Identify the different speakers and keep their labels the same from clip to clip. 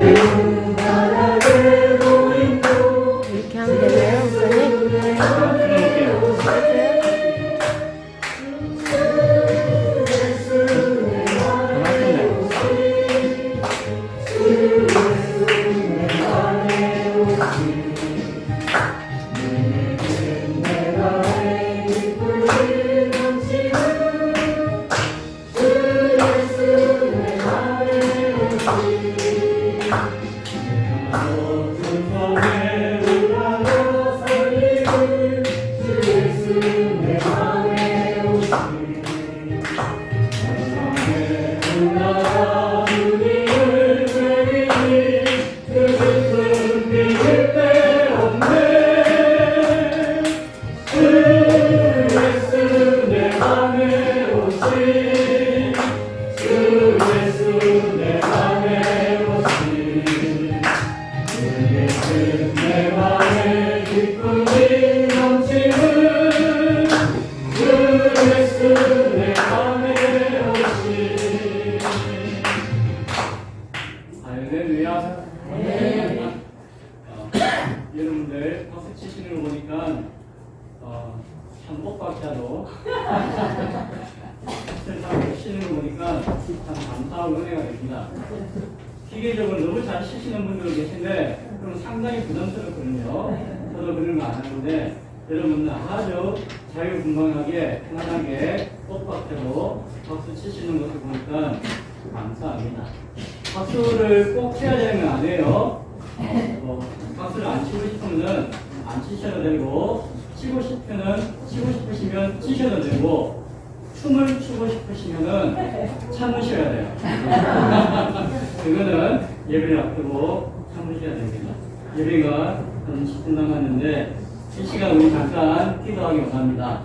Speaker 1: 이렇게 하면 되나요, 목사님?
Speaker 2: 여러분들 박수 치시는 거 보니까 참 엇박자도 치시는 거 보니까 참 감사하고 은혜가 됩니다. 기계적으로 너무 잘 치시는 분들 계신데 그럼 상당히 부담스럽거든요. 저도 그런 거 안 하는데 여러분은 아주 자유분방하게 편안하게 엇박자로 박수 치시는 것을 보니까 감사합니다. 박수를 꼭 쳐야 되는 건 아니에요. 박수를 안 치고 싶으면 안 치셔도 되고, 치고 싶으시면 치셔도 되고, 춤을 추고 싶으시면 참으셔야 돼요. 그거는 예배를 앞두고 참으셔야 됩니다. 예배가 한 10분 남았는데, 이 시간 우리 잠깐 기도하기 원합니다.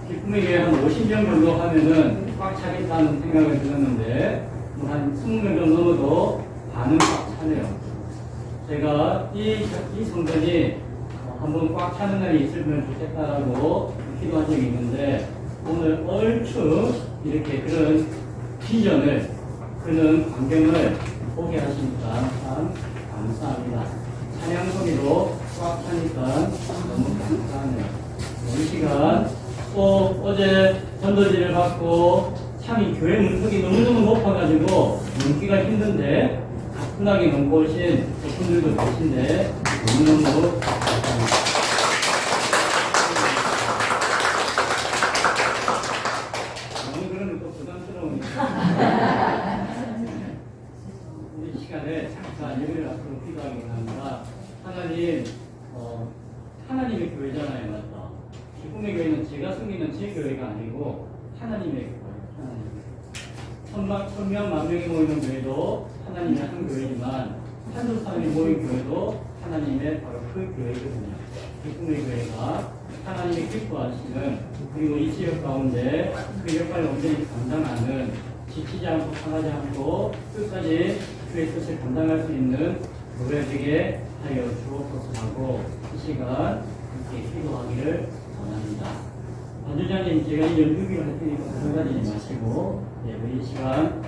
Speaker 2: 기쁨의 교회 한 50명 정도 하면은 꽉 차겠다는 생각을 들었는데, 한 20명 정도 넘어도 반은 꽉 차네요. 제가 이 성전이 한번 꽉 차는 날이 있으면 좋겠다라고 기도한 적이 있는데, 오늘 얼추 이렇게 그런 비전을, 그런 광경을 보게 하시니까 참 감사합니다. 찬양 소리도 꽉 차니까 너무 감사하네요. 이 시간 또 어제 전도지를 받고 참이 교회 문턱이 너무너무 높아가지고 넘기가 힘든데 가뿐하게 넘고 오신 분들도 계신데 너무너무 감사합니다. 너무 그러면 또 부담스러우니까 우리 시간에 잠깐 예배를 앞으로 기도하기 원합니다. 하나님, 하나님의 교회잖아요, 맞다. 기쁨의 교회는 제가 섬기는 제 교회가 아니고 하나님의 교회. 천명 만명이 모이는 교회도 하나님의 한 교회지만 한두 사람이 모인 교회도 하나님의 바로 그 교회거든요. 기쁨의 교회가 하나님의 기뻐하시는, 그리고 이 지역 가운데 그 역할을 온전히 감당하는, 지치지 않고 상하지 않고 끝까지 그의 뜻을 감당할 수 있는 교회 되게 하여 주옵소서하고 이 시간 함께 기도하기를 원합니다. 반주장님, 제가 이 연주기를 할 테니까 생각하지 마시고, 우리 이 시간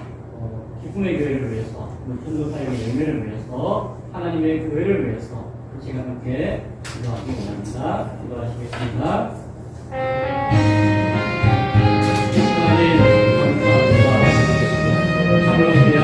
Speaker 2: 기쁨의 교회를 위해서, 전도사역의 열매를 위해서, 하나님의 교회를 위해서 이 시간 함께 기도하기 원합니다. 기도하시겠습니다. 하나님, 감사합니다. 참으로 귀한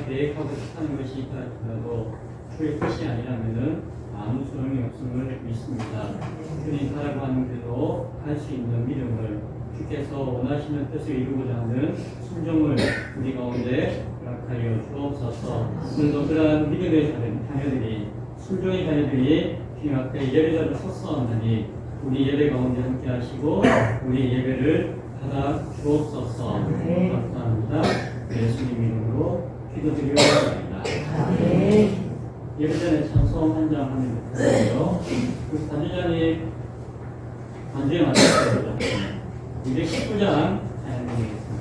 Speaker 2: 계획하고 싶다는 것이 있다 할지라도 주의 뜻이 아니라면은 아무 소용이 없음을 믿습니다. 주님 가라고 하는 대로 할 수 있는 믿음을 주께서 원하시는 뜻을 이루고자 하는 순종을 우리 가운데 허락하여 주옵소서. 오늘도 그러한 믿음의 자녀들이 순종의 자녀들이 주님 앞에 예배자로 섰사옵나니 우리 예배 가운데 함께 하시고 우리 예배를 받아 주옵소서. 감사합니다. 예수님 이름으로 기도드리옵나이다. 예배 전에 찬송 한 장 하면 되고요. 우리 단주자님 반주에 맞춰서 219장 사용하겠습니다.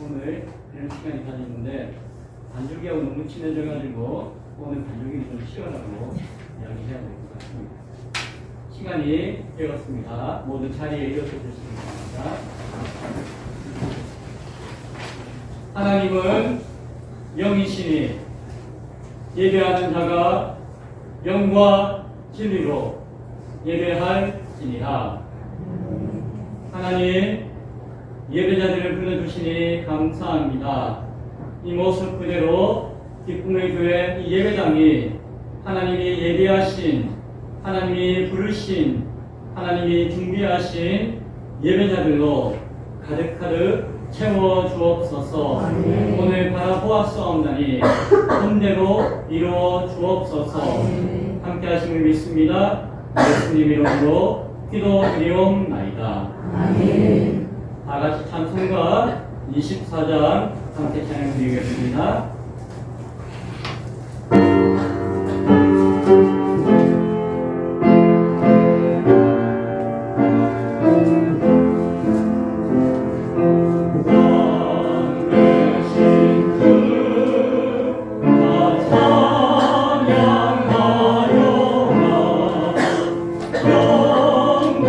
Speaker 2: 오늘 이런 시간이 가졌는데 반죽이하고 너무 친해져가지고 오늘 반죽이 좀 쉬어라고 이야기해야 될 것 같습니다. 시간이 되었습니다. 모두 자리에 일어서 주시기 바랍니다. 하나님은 영이시니 예배하는 자가 영과 진리로 예배할지니라. 하나님 예배자들을 불러주시니 감사합니다. 이 모습 그대로 기쁨의 교회 이 예배당이 하나님이 예비하신, 하나님이 부르신, 하나님이 준비하신 예배자들로 가득가득 채워 주옵소서. 오늘 바라보았사옵나니 본대로 이루어 주옵소서. 함께 하심을 믿습니다. 예수님 이름으로 기도드리옵나이다. 아멘. 다 같이 찬송가 24장 함께 찬양드리겠습니다. 영광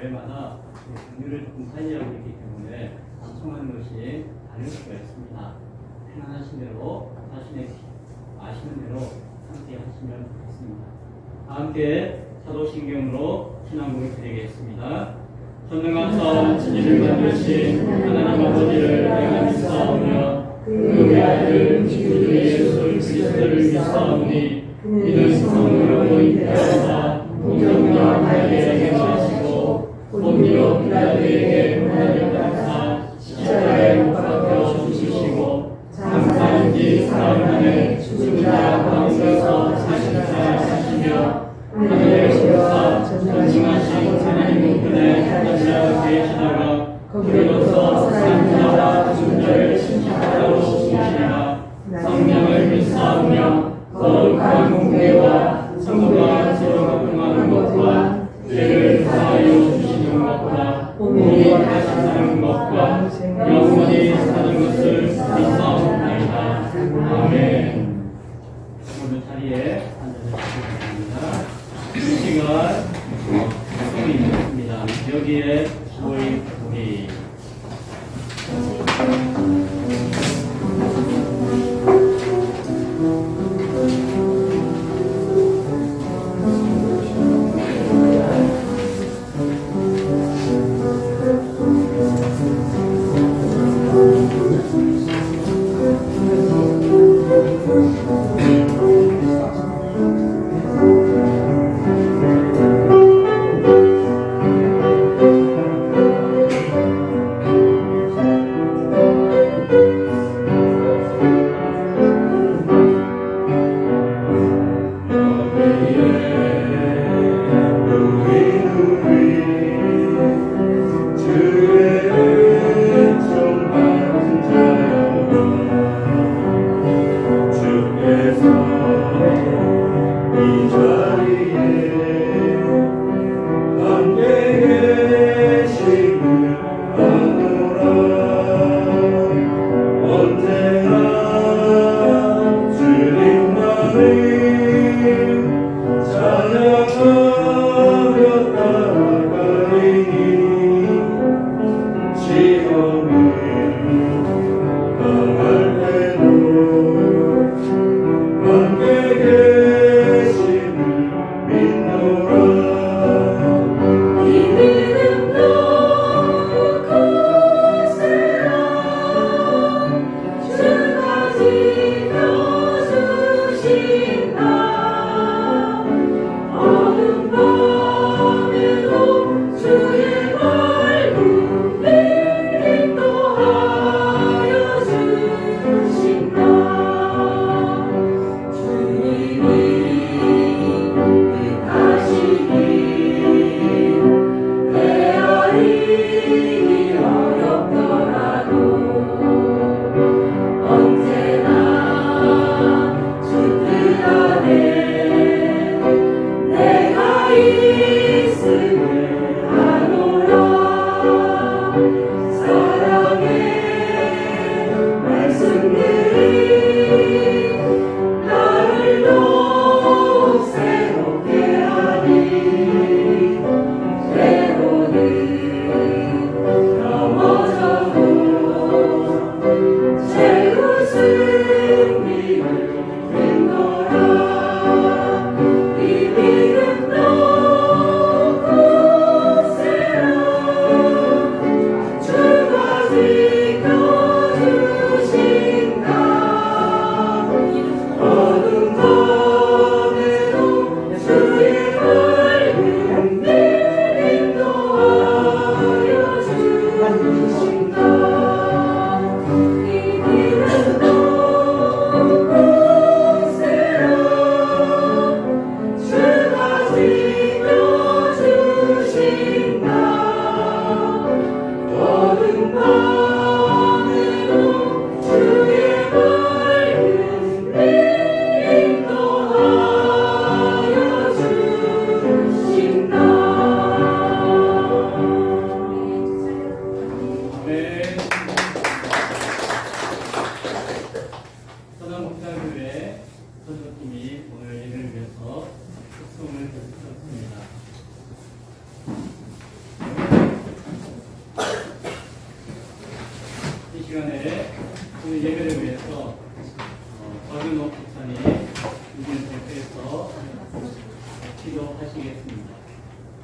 Speaker 2: 교회마다 종류를 조금 차이하고 있기 때문에 방송하는 것이 다를 수가 있습니다. 편안하신 대로 자신의 아시는 대로 함께 하시면 좋겠습니다. 함께 사도신경으로 신앙고백 드리겠습니다. 전능하사 진리를 만드신 하나님 아버지를 내가 믿사오며 그 외아들 우리 예수 그리스도를 믿사오니 이는 성령으로 잉태하사 동정녀 마리아에게 나시고 본디오 빌라도에게 고난을 받으사 십자가에 못 박혀 죽으시고 장사한 지 사흘 만에 죽은 자 가운데서 사시며 하늘에 오르사 전능하신 하나님 우편에 앉아 계시다가 거기로서 사는 자와 죽은 자를 심판하러 오시리라. 성령을 믿사오며 거룩한 공회와 성도가 서로 공하는 것과 죄를 사하여 주시는 것과 몸이 다시 사는 것과 영원히 사는 것을 믿사옵나이다. 아멘. 모든 자리에 앉아주시기 바랍니다. 이 시간 소리 있습니다. 여기에 소리 보기.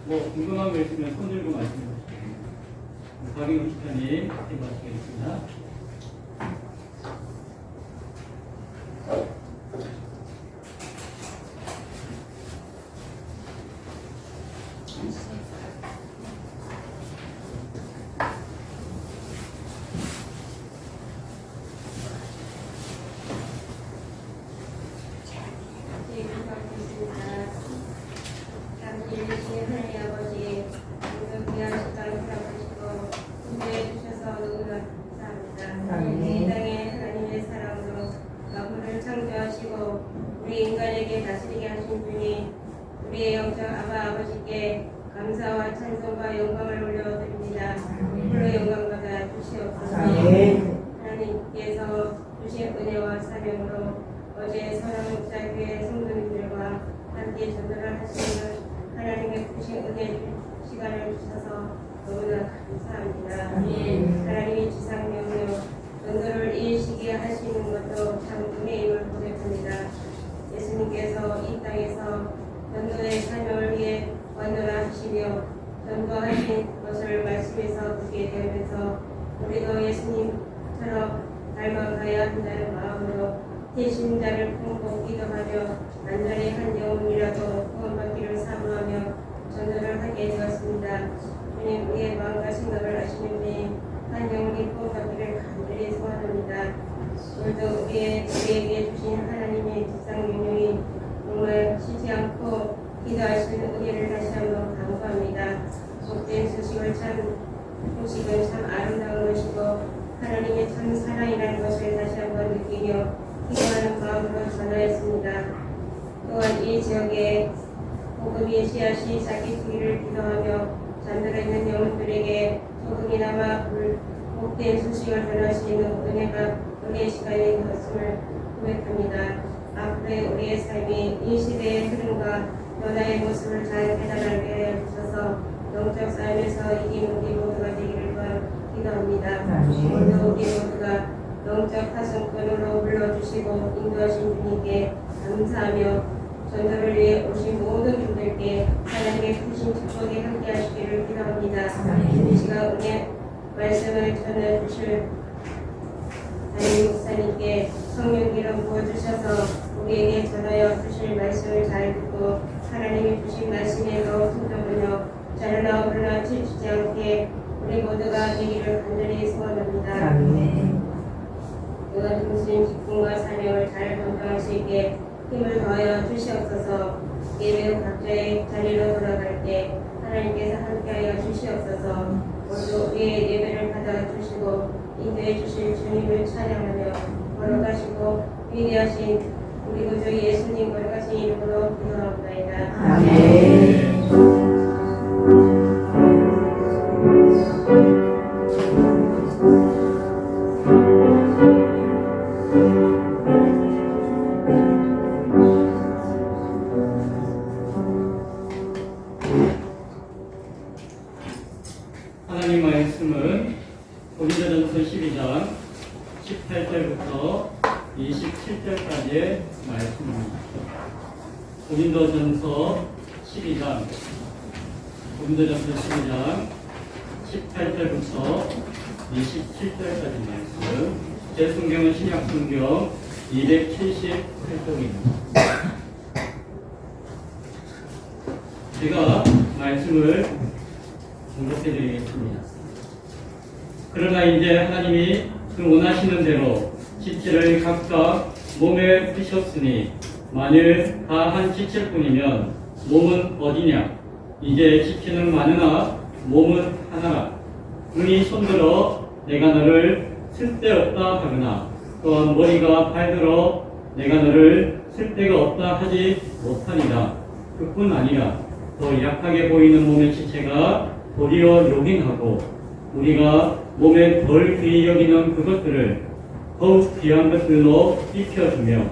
Speaker 2: 뭐 궁금한 거 있으면 손 들고 말씀해 주시면 박인우 시장님 해보시겠습니다.
Speaker 3: 우리 인간에게 다스리게 하신 주님, 우리의 영적 아버지께 감사와 찬송과 영광을 올려드립니다. 홀로 영광 받아 주시옵소서. 하나님께서 주신 은혜와 사명으로 어제 서랑목사교회 성도님들과 함께 전도를 하시는 하나님의 크신 은혜 시간을 주셔서 너무나 감사합니다. 하나님의 지상명령 전도를 이 시기에 하시는 것도 참 은혜임을 고백합니다. 예수님께서 이 땅에서 전도의 사명을 위해 완전하시며 전도하신 것을 말씀에서 듣게 되면서 우리도 예수님처럼 닮아가야 한다는 마음으로 대신자를 품고 기도하며 간절히 한 영혼이라도 구원받기를 사모하며 전도를 하게 되었습니다. 주님, 우리의 마음과 생각을 아시는 분, 한 영혼이 구원받기를 간절히 소원합니다. 오늘도 우리에게 주신 하나님의 직상명령이 정말 쉬지 않고 기도하시는 은혜를 다시 한번 감사합니다. 복된 소식은 참 아름다운 것이고 하나님의 참 사랑이라는 것을 다시 한번 느끼며 기도하는 마음으로 전하였습니다. 또한 이 지역에 복음의 씨앗이 싹이 트기를 기도하며 잠들어 있는 영혼들에게 조금이나마 복된 소식을 전하시는 은혜의 시간이 되었음을 고백합니다. 앞으로의 우리의 삶이 이 시대의 흐름과 변화의 모습을 잘 깨달게 하여 주셔서 영적 삶에서 이긴 우리 모두가 되기를 기도합니다. 오늘 우리 모두가 영적 하승권으로 불러주시고 인도하신 주님께 감사하며 전도를 위해 오신 모든 분들께 하나님의 크신 축복이 함께 하시기를 기도합니다. 이 시간 은혜 말씀을 전해주실 담임 목사님께 성령 기름 부어주셔서 우리에게 전하여 주실 말씀을 잘 듣고 하나님이 주신 말씀에도 순종하며 잘나 올라 치우치지 않게 우리 모두가 되기를 간절히 소원합니다. 이와 동심 직분과 사명을 잘 감당할 수 있게 힘을 더하여 주시옵소서. 예배 후 각자의 자리로 돌아갈 때 하나님께서 함께하여 주시옵소서. 모두 우리의 예배를 받아주시고 인도해 주실 주님을 찬양하며 걸어가시고 위대하신 우리 구주 예수님 걸어가신 이름으로 기도하옵나이다. 아멘.
Speaker 2: 하나님 말씀은 고린도전서 12장 18절부터 27절까지의 말씀입니다. 고린도전서 12장 18절부터 27절까지 말씀. 제 성경은 신약 성경 278쪽입니다. 제가 말씀을 공독해 드리겠습니다. 그러나 이제 하나님이 그 원하시는 대로 지체를 각각 몸에 피셨으니 만일 다 한 지체일 뿐이면 몸은 어디냐? 이제 지체는 많으나 몸은 하나라. 눈이 손들어 내가 너를 쓸데없다 하거나 또한 머리가 발들어 내가 너를 쓸데가 없다 하지 못하리라. 그뿐 아니라 더 약하게 보이는 몸의 지체가 도리어 요긴하고 우리가 몸에 덜 귀히 여기는 그것들을 더욱 귀한 것들로 입혀주며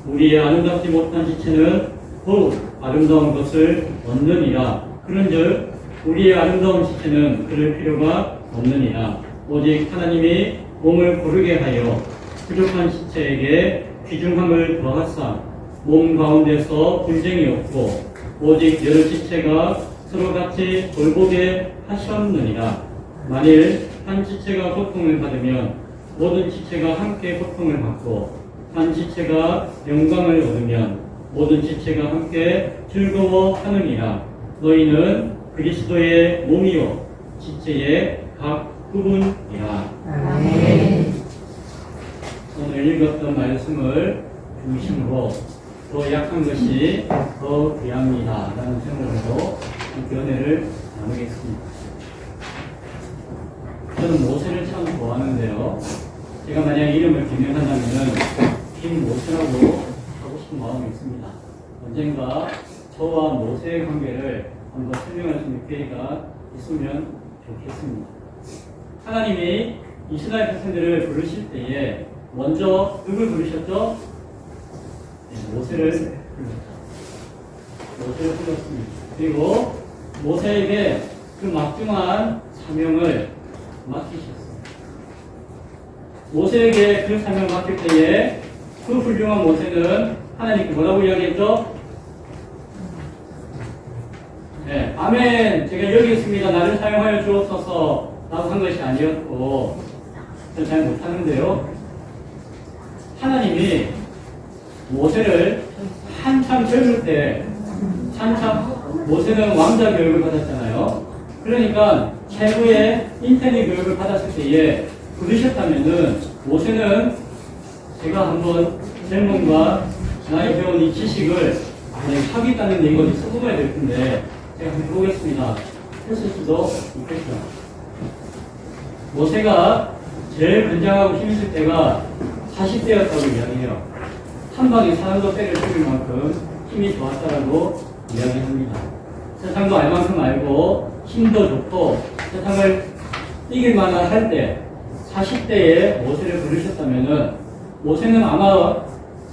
Speaker 2: 우리의 아름답지 못한 지체는 더욱 아름다운 것을 얻느니라. 그런즉 우리의 아름다운 지체는 그럴 필요가 없느니라. 오직 하나님이 몸을 고르게 하여 부족한 지체에게 귀중함을 더하사 몸 가운데서 분쟁이 없고 오직 여러 지체가 서로 같이 돌보게 하셨느니라. 만일 한 지체가 고통을 받으면 모든 지체가 함께 고통을 받고, 한 지체가 영광을 얻으면 모든 지체가 함께 즐거워하느니라. 너희는 그리스도의 몸이요 지체의 각 부분이라.
Speaker 1: 아멘.
Speaker 2: 오늘 읽었던 말씀을 중심으로 더 약한 것이 더 귀합니다 라는 제목으로 함께 은혜를 나누겠습니다. 저는 모세를 참 좋아하는데요. 제가 만약 이름을 기명한다면 김모세라고 하고 싶은 마음이 있습니다. 언젠가 저와 모세의 관계를 한번 설명할 수 있는 기회가 있으면 좋겠습니다. 하나님이 이스라엘 백성들을 부르실 때에 먼저 누굴 부르셨죠? 네, 모세를 불렀죠. 모세를 불렀습니다. 그리고 모세에게 그 막중한 사명을 맡기셨어요. 모세에게 그 사명을 맡길 때에 그 훌륭한 모세는 하나님께 뭐라고 이야기했죠? 네, 아멘. 제가 여기 있습니다. 나를 사용하여 주옵소서 라고 한 것이 아니었고, 저는 잘 못하는데요. 하나님이 모세를 한참 젊을 때, 모세는 왕자 교육을 받았잖아요. 그러니까 최고의 인테리 교육을 받았을 때에 부르셨다면은 모세는 제가 한번 젊음과 나의 배운 이 지식을 하겠다는 데 이거 써보아야 될 텐데 제가 한번 해보겠습니다. 했을 수도 있겠죠. 모세가 제일 건장하고 힘있을 때가 40대였다고 이야기해요. 한 방에 사람도 때려 죽일 만큼 힘이 좋았다라고 이야기합니다. 세상도 알 만큼 알고 힘도 좋고 세상을 이길 만한 할 때 40대에 모세를 부르셨다면은 모세는 아마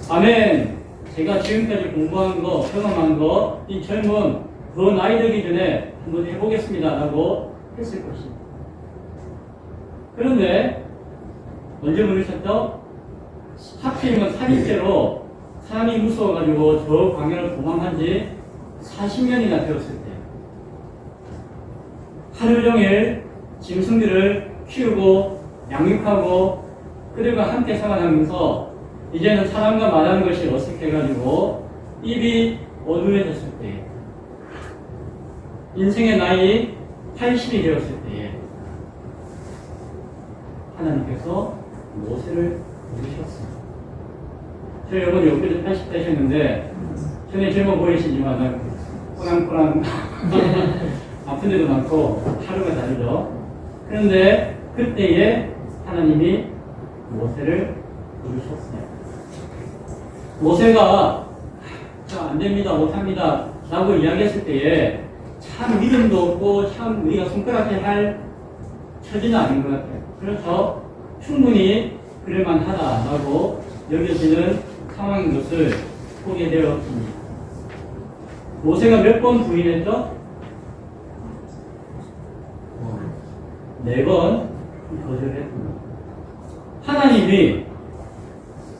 Speaker 2: 아멘 제가 지금까지 공부한 거 경험한 거 이 젊음 더 나이 들기 전에 한번 해보겠습니다 라고 했을 것입니다. 그런데 언제 부르셨죠? 하필이면 40대로 사람이 무서워가지고 저 광야를 도망한 지 40년이나 되었을 때 하루 종일 짐승들을 키우고 양육하고 그들과 함께 생활하면서 이제는 사람과 말하는 것이 어색해가지고 입이 어두워졌을 때 인생의 나이 80이 되었을 때에 하나님께서 모세를 부르셨습니다. 저희 어머니 엊그제 80 되셨는데 전에 젊어 보이시지만 꼬랑꼬랑 아픈 데도 많고 하루가 다르죠. 그런데 그때에 하나님이 모세를 부르셨어요. 모세가 안됩니다 못합니다 라고 이야기했을 때에 참 믿음도 없고 참 우리가 손가락에 할 처지는 아닌 것 같아요. 그래서 충분히 그럴만하다라고 여겨지는 상황인 것을 보게 되었습니다. 모세가 몇 번 부인했죠? 4번 거절했습니다. 하나님이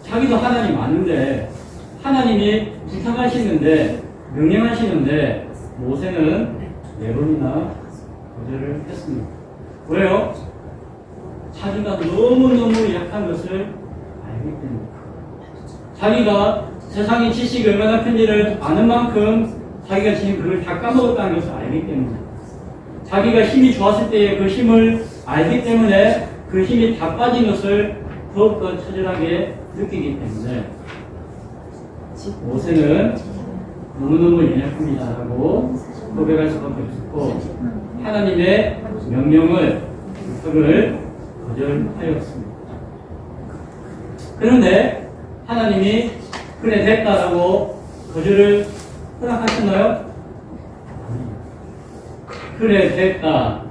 Speaker 2: 자기도 하나님 맞는데 하나님이 부탁하시는데 명령하시는데 모세는 4번이나 거절을 했습니다. 왜요? 자기가 너무너무 약한 것을 알기 때문에 자기가 세상의 지식이 얼마나 큰지를 아는 만큼 자기가 지금 그걸 다 까먹었다는 것을 알기 때문에 자기가 힘이 좋았을 때의 그 힘을 알기 때문에 그 힘이 다 빠진 것을 더욱더 처절하게 느끼기 때문에 모세는 너무너무 연약합니다 라고 고백할 수밖에 없었고 하나님의 명령을 거절하였습니다. 그런데 하나님이 그래 됐다라고 거절을 허락하셨나요? 그래 됐다.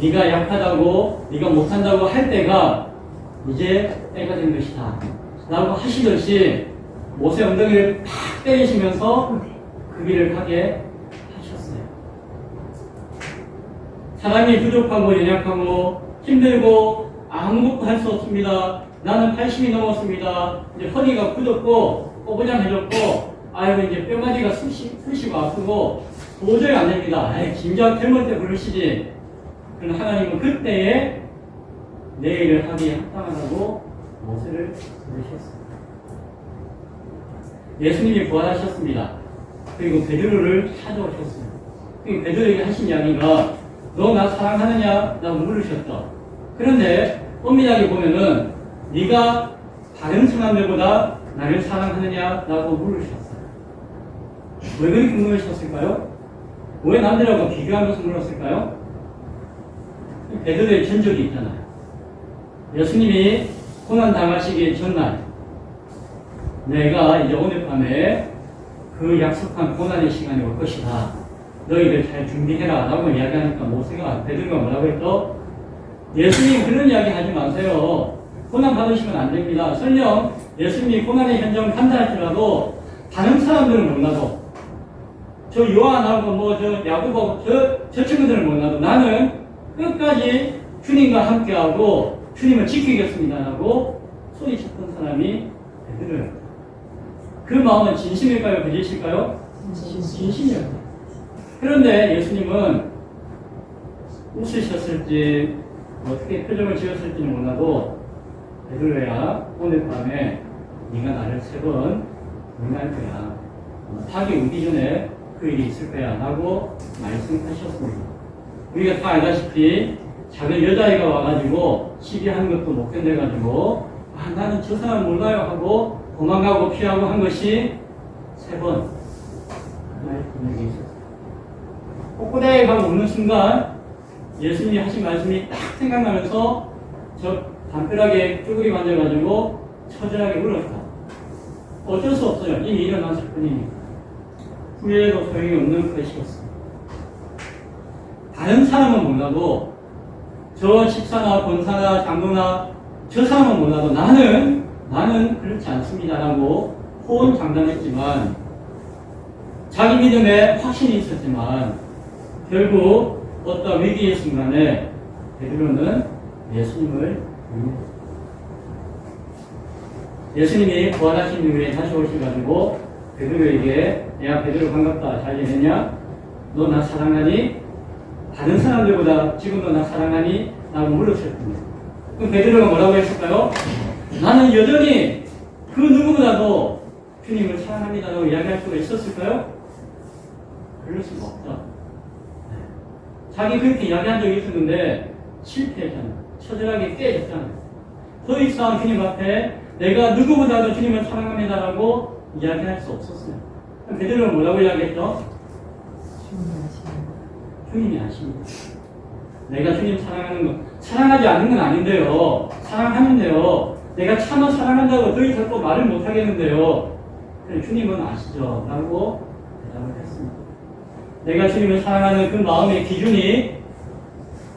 Speaker 2: 네가 약하다고 네가 못한다고 할 때가 이제 때가 된 것이다 라고 하시듯이 모세 엉덩이를 팍 때리시면서 그 길을 가게 하셨어요. 사람이 부족하고 연약하고 힘들고 아무것도 할 수 없습니다. 나는 80이 넘었습니다. 이제 허리가 굳었고 꼬부장해졌고 아이고 이제 뼈마디가 쑤시고 아프고 도저히 안 됩니다. 진작 젊을 때 부르시지. 그러나 하나님은 그때에 내 일을 하기에 합당하다고 모세를 부르셨습니다. 예수님이 부활하셨습니다. 그리고 베드로를 찾아오셨습니다. 그리고 베드로에게 하신 이야기가 너 나 사랑하느냐? 라고 물으셨죠. 그런데 엄밀하게 보면은 네가 다른 사람들보다 나를 사랑하느냐? 라고 물으셨어요. 왜 그렇게 물으셨을까요? 왜 남들하고 비교하면서 물었을까요? 베드로의 전적이 있잖아요. 예수님이 고난 당하시기 전날 내가 이제 오늘 밤에 그 약속한 고난의 시간이 올 것이다. 너희들 잘 준비해라. 라고 이야기하니까 모세가 베드로가 뭐라고 했죠? 예수님 그런 이야기 하지 마세요. 고난 받으시면 안 됩니다. 설령 예수님이 고난의 현장을 간다 할지라도 다른 사람들은 몰라도 저 요한하고 저 야고보 저 친구들은 몰라도 나는 끝까지 주님과 함께하고 주님을 지키겠습니다. 라고 소리쳤던 사람이 베드로예요. 그 마음은 진심일까요? 거짓일까요? 진심이었어요. 그런데 예수님은 웃으셨을지 어떻게 표정을 지었을지는 몰라도 베드로야 오늘 밤에 네가 나를 3번 응할 거야. 닭이 우기 전에 그 일이 있을 거야 라고 말씀하셨습니다. 우리가 다 알다시피 작은 여자아이가 와가지고 시비하는 것도 못 견뎌가지고 나는 저 사람 몰라요 하고 도망가고 피하고 한 것이 3번 하나의 분명히 있었어요. 꼬꼬대에 가고 오는 순간 예수님이 하신 말씀이 딱 생각나면서 저 담벼락에 쭈그리 앉아가지고 처절하게 울었다. 어쩔 수 없어요. 이미 일어난 사건이니까. 후회해도 소용이 없는 것이었습니다. 다른 사람은 몰라도 저 집사나 권사나 장로나 저 사람은 몰라도 나는 그렇지 않습니다라고 호언장담했지만 자기 믿음에 확신이 있었지만 결국 어떤 위기의 순간에 베드로는 예수님을 믿었습니다. 예수님이 부활하신 이후에 다시 오셔가지고 베드로에게 야 베드로 반갑다 잘 지냈냐? 너 나 사랑하니? 다른 사람들보다 지금도 나 사랑하니? 라고 물으셨습니다. 그럼 베드로가 뭐라고 했을까요? 나는 여전히 그 누구보다도 주님을 사랑합니다라고 이야기할 수가 있었을까요? 그럴 수가 없죠. 자기 그렇게 이야기한 적이 있었는데 실패했잖아요. 처절하게 깨졌잖아요. 더 이상 주님 앞에 내가 누구보다도 주님을 사랑합니다라고 이야기할 수 없었어요. 그럼 베드로는 뭐라고 이야기했죠? 주님이 아십니다. 내가 주님 사랑하는 거 사랑하지 않는 건 아닌데요. 사랑하는데요. 내가 참아 사랑한다고 더 이상 또 말을 못 하겠는데요. 그래, 주님은 아시죠? 라고 대답을 했습니다. 내가 주님을 사랑하는 그 마음의 기준이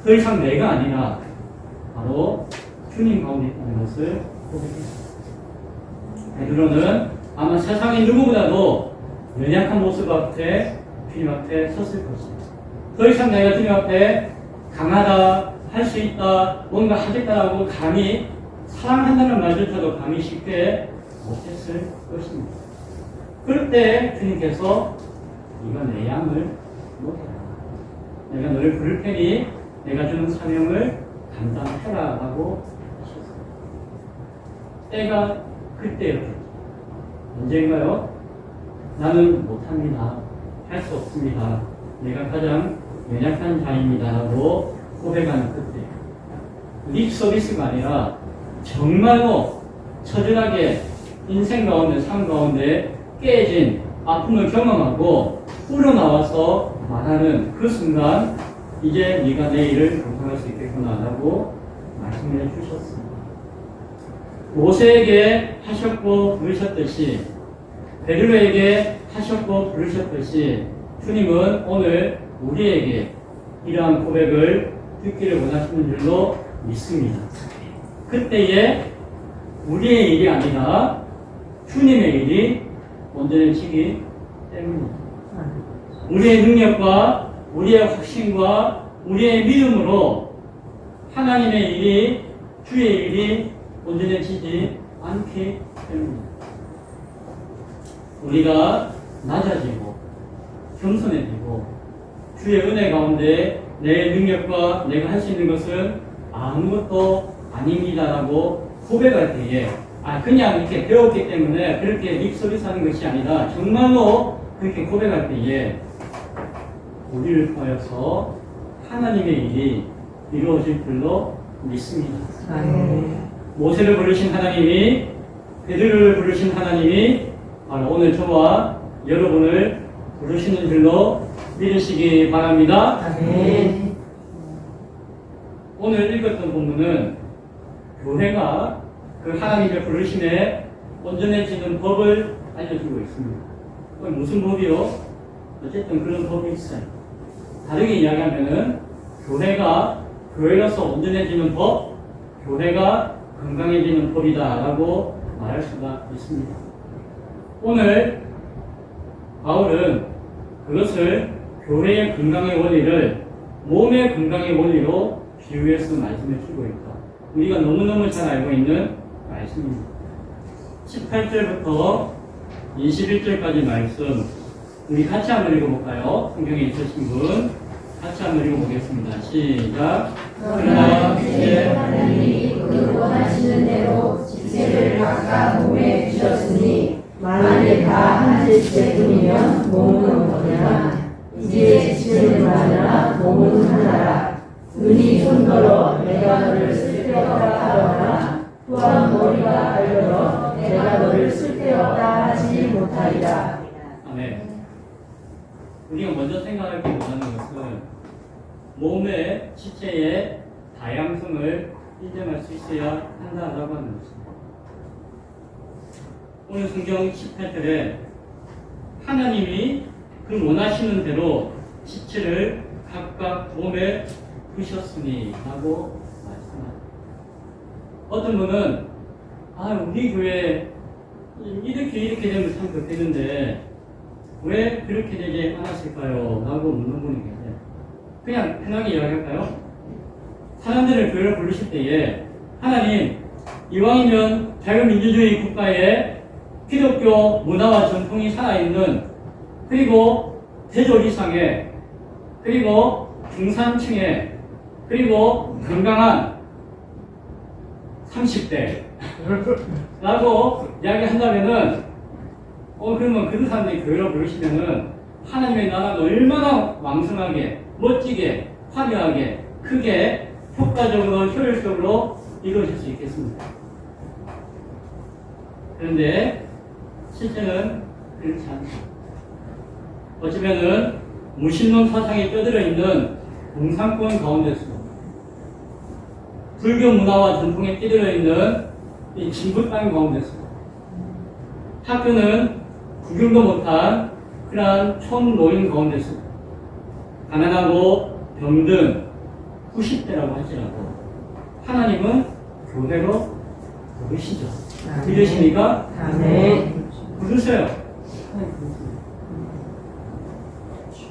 Speaker 2: 더 이상 내가 아니라 바로 주님 가운데 있다는 것을 고백했습니다. 베드로는 아마 세상의 누구보다도 연약한 모습 앞에 주님 앞에 섰을 것입니다. 더 이상 내가 주님 앞에 강하다, 할 수 있다, 뭔가 하겠다라고 감히 사랑한다는 말조차도 감히 쉽게 못했을 것입니다. 그럴 때 주님께서 네가 내 양을 먹여라. 내가 너를 부를 테니 내가 주는 사명을 감당해라 라고 하셨습니다. 때가 그때였죠. 언제인가요? 나는 못합니다. 할 수 없습니다. 내가 가장 연약한 자입니다 라고 고백하는 그때 립 서비스가 아니라 정말로 처절하게 인생 가운데 삶 가운데 깨진 아픔을 경험하고 우러나와서 말하는 그 순간 이제 네가 내 일을 감당할 수 있겠구나 라고 말씀해 주셨습니다. 모세에게 하셨고 부르셨듯이 베드로에게 하셨고 부르셨듯이 주님은 오늘 우리에게 이러한 고백을 듣기를 원하시는 줄로 믿습니다. 그때에 우리의 일이 아니라 주님의 일이 온전해지기 때문입니다. 우리의 능력과 우리의 확신과 우리의 믿음으로 하나님의 일이 주의 일이 온전해지지 않기 때문입니다. 우리가 낮아지고 겸손해지고 주의 은혜 가운데 내 능력과 내가 할 수 있는 것은 아무것도 아닙니다라고 고백할 때에 그냥 이렇게 배웠기 때문에 그렇게 립소리 사는 것이 아니라 정말로 그렇게 고백할 때에 우리를 통하여서 하나님의 일이 이루어질 줄로 믿습니다. 모세를 부르신 하나님이, 베드로를 부르신 하나님이 바로 오늘 저와 여러분을 부르시는 줄로 믿으시기 바랍니다.
Speaker 1: 아멘.
Speaker 2: 오늘 읽었던 본문은 교회가 그 하나님의 부르심에 온전해지는 법을 알려주고 있습니다. 그건 무슨 법이요? 어쨌든 그런 법이 있어요. 다르게 이야기하면은 교회로서 온전해지는 법, 교회가 건강해지는 법이다라고 말할 수가 있습니다. 오늘 바울은 그것을 교회의 건강의 원리를 몸의 건강의 원리로 비유해서 말씀해 주고 있다. 우리가 너무너무 잘 알고 있는 말씀입니다. 18절부터 21절까지 말씀 우리 같이 한번 읽어볼까요? 성경에 있으신 분 같이 한번 읽어보겠습니다. 시작.
Speaker 4: 그러나 이제 하나님이 그 원하시는 대로 지체를 각각 몸에 주셨으니 만일 다 한 지체뿐이면 몸은 뭐냐 이제 지체는 많으나 몸은 하나라. 눈이 손더러 내가 너를 쓸데없다 하거나 또한 머리가 알더러 내가 너를 쓸데없다 하지 못하리라.
Speaker 2: 아멘. 우리가 먼저 생각하기 원하는 것은 몸의 지체의 다양성을 인정할 수 있어야 한다라고 하는 것입니다. 오늘 성경 18절에 하나님이 그 원하시는 대로 지체를 각각 몸에 두셨으니 라고 말씀합니다. 어떤 분은 우리 교회 이렇게 되면 참 좋겠는데 왜 그렇게 되지 않았을까요? 라고 묻는 분이 계세요. 그냥 편하게 이야기할까요? 사람들을 교회로 부르실 때에 하나님 이왕이면 자유민주주의 국가에 기독교 문화와 전통이 살아있는 그리고 대졸 이상의 그리고 중산층의 그리고 건강한 30대 라고 이야기한다면은 그러면 그 사람들이 교회로 부르시면은 하나님의 나라가 얼마나 왕성하게 멋지게 화려하게 크게 효과적으로 효율적으로 이루어질 수 있겠습니까? 그런데 실제는 그렇지 않습니다. 어쩌면은 무신론 사상에 떠들어 있는 공산권 가운데서 불교 문화와 전통에 떠들어 있는 이 진부 땅 가운데서 학교는 구경도 못한 그러한 촌노인 가운데서 가난하고 병든 90대라고 할지라도 하나님은 교회로 부르시죠. 믿으십니까?
Speaker 1: 아멘.
Speaker 2: 부르세요.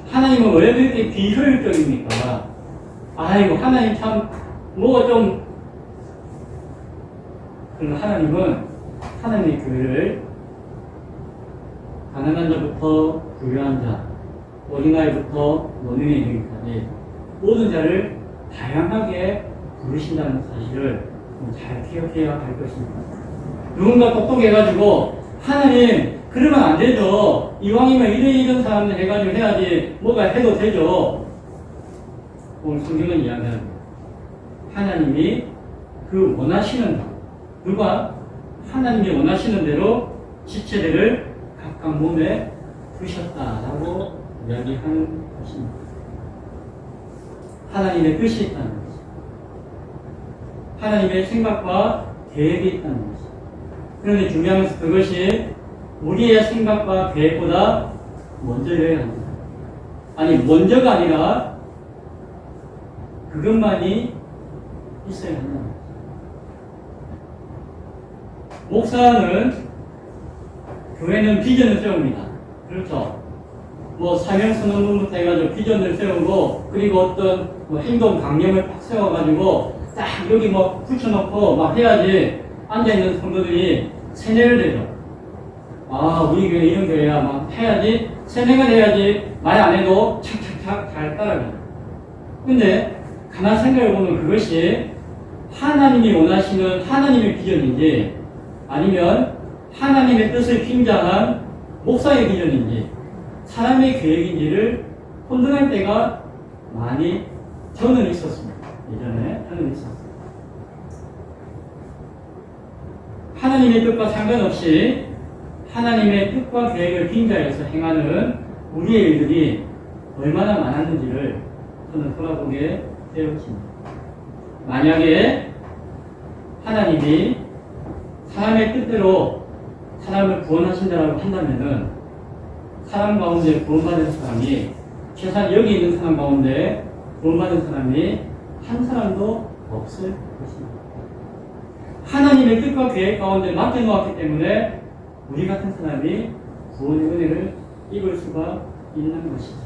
Speaker 2: 하나님은 왜 그렇게 비효율적입니까? 하나님 참 그럼 하나님은 하나님의 교회를 가난한 자부터 부유한 자, 어린아이부터 노년에 이르기까지 모든 자를 다양하게 부르신다는 사실을 잘 기억해야 할 것입니다. 누군가 똑똑해가지고 하나님 그러면 안 되죠. 이왕이면 이런 사람들 해가지고 해야지 뭐가 해도 되죠. 오늘 성경은 이야기합니다. 하나님이 그 원하시는 누가 하나님이 원하시는 대로 지체들을 각각 몸에 두셨다라고 이야기하는 것입니다. 하나님의 뜻이 있다는 것입니다. 하나님의 생각과 계획이 있다는 것입니다. 그런데 중요한 것은 그것이 우리의 생각과 계획보다 먼저여야 합니다. 먼저가 아니라 그것만이 있어야 한다. 목사는 교회는 비전을 세웁니다. 그렇죠? 사명선언문부터 해가지고 비전을 세우고 그리고 어떤 행동 강령을 딱 세워가지고 딱 여기 붙여놓고 막 해야지 앉아있는 성도들이 세뇌를 되죠. 우리 교회 이런 교회야 막 해야지 세뇌가 돼야지 말 안 해도 착착착 잘 따라가요. 근데 가만 생각해보면 그것이 하나님이 원하시는 하나님의 비전인지 아니면 하나님의 뜻을 빙자한 목사의 비전인지 사람의 계획인지를 혼돈할 때가 많이 저는 있었습니다. 예전에 저는 있었어요. 하나님의 뜻과 상관없이 하나님의 뜻과 계획을 빙자해서 행하는 우리의 일들이 얼마나 많았는지를 저는 돌아보게 되었습니다. 만약에 하나님이 사람의 뜻대로 사람을 구원하신다고 한다면은 사람 가운데 구원받은 사람이 최소한 여기 있는 사람 가운데 구원받은 사람이 한 사람도 없을 것입니다. 하나님의 뜻과 계획 가운데 맡겨놓았기 때문에 우리 같은 사람이 구원의 은혜를 입을 수가 있는 것이죠.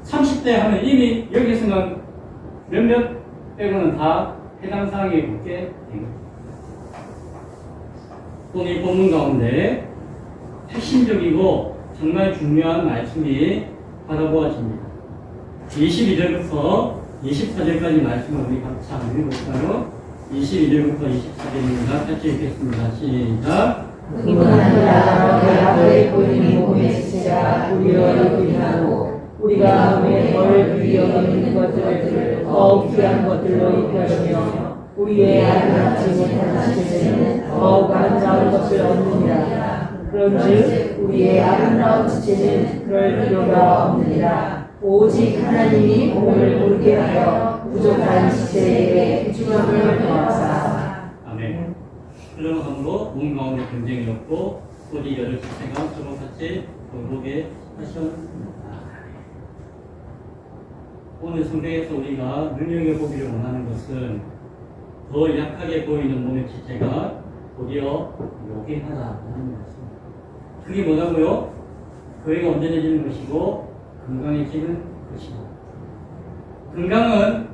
Speaker 2: 30대 하면 이미 여기서는 몇몇 빼고는 다 해당 사항에 붙게 됩니다. 오늘 본문 가운데 핵심적이고 정말 중요한 말씀이 바라보아집니다. 22절부터 24절까지 말씀을 우리 같이 한번 읽어볼까요? 22절부터 24절입니다. 같이 읽겠습니다. 시작.
Speaker 4: 그분 아니라 내 앞에 보이는 몸의 지체가 우리를 의인하고 우리가 몸에 덜 귀히 여기는 것들을 더욱 귀한 것들로 입혀주며 우리의 아름답지 못한 지체는 더욱 아름다운 것을 얻느니라. 그런즉 우리의 아름다운 지체는 그럴 필요가 없느니라. 오직 하나님이 몸을 모르게 하여 부족한 지체에게 주님을 더하사.
Speaker 2: 아멘. 흘러감으로 몸 가운데 경쟁이 없고 소리 여덟 지체가 서로 같이 돌보게 하셨습니다. 오늘 성경에서 우리가 눈여겨보기를 원하는 것은 더 약하게 보이는 몸의 지체가 도리어 요긴하다는 것입니다. 그게 뭐라고요? 교회가 온전해지는 것이고 건강해지는 것이다. 건강은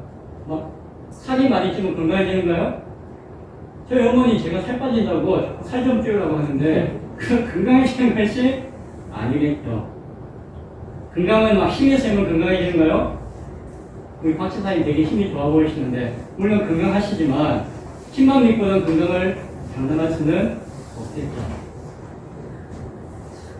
Speaker 2: 막 살이 많이 찌면 건강해지는가요? 저희 어머니 제가 살 빠진다고 자꾸 살 좀 찌우라고 하는데 그 건강해지는 것이 아니겠죠. 건강은 막 힘이 세면 건강해지는가요? 우리 박 지사님 되게 힘이 좋아 보이시는데 물론 건강하시지만 힘만 믿고는 건강을 장담할 수는 없겠죠.